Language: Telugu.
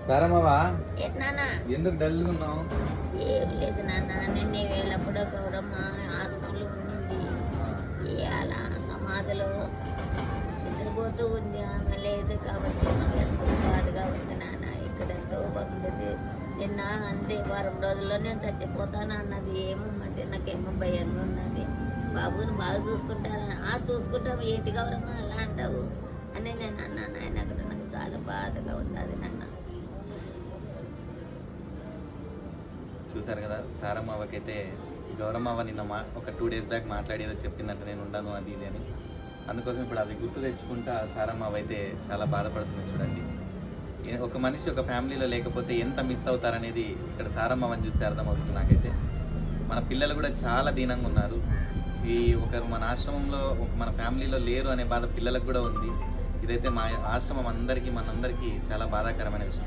సరమవా నాన్న ఎందుకు డల్గా ఉన్నావు? ఏం లేదు నాన్న, నిన్న వేళప్పుడు గౌరమ్మ హాస్పిటల్ ఉండింది. ఇవాళ సమాధిలో నిద్రపోతూ ఉంది. ఆమె లేదు కాబట్టి మాకు ఎంతో బాధగా ఉంది నాన్న. ఇక్కడ ఎంతో బాగుంది. నిన్న అంతే వారం రోజుల్లో నేను చచ్చిపోతాను అన్నది. ఏమంటే నాకేమో భయంగా ఉన్నది. బాబుని బాగా చూసుకుంటాను. చూసుకుంటావు ఏంటి గౌరమ్మ అలా అంటావు అని నేను అన్నాను. ఆయన అక్కడ నాకు చాలా బాధగా ఉన్నది నాన్న. చూసారు కదా, సారమ్మవకైతే గౌరమ్మవ నిన్న ఒక 2 days బ్యాక్ మాట్లాడేదో చెప్పిందంటే నేను ఉండను అది ఇది అని. అందుకోసం ఇప్పుడు అవి గుర్తు తెచ్చుకుంటా సారమ్మవ అయితే చాలా బాధపడుతుంది. చూడండి, ఒక మనిషి ఒక ఫ్యామిలీలో లేకపోతే ఎంత మిస్ అవుతారనేది ఇక్కడ సారమ్మవని చూస్తే అర్థమవుతుంది నాకైతే. మన పిల్లలు కూడా చాలా దీనంగా ఉన్నారు. ఈ ఒకరు మన ఆశ్రమంలో మన ఫ్యామిలీలో లేరు అనే బాధ పిల్లలకు కూడా ఉంది. ఇదైతే మా ఆశ్రమం మనందరికీ చాలా బాధాకరమైన విషయం.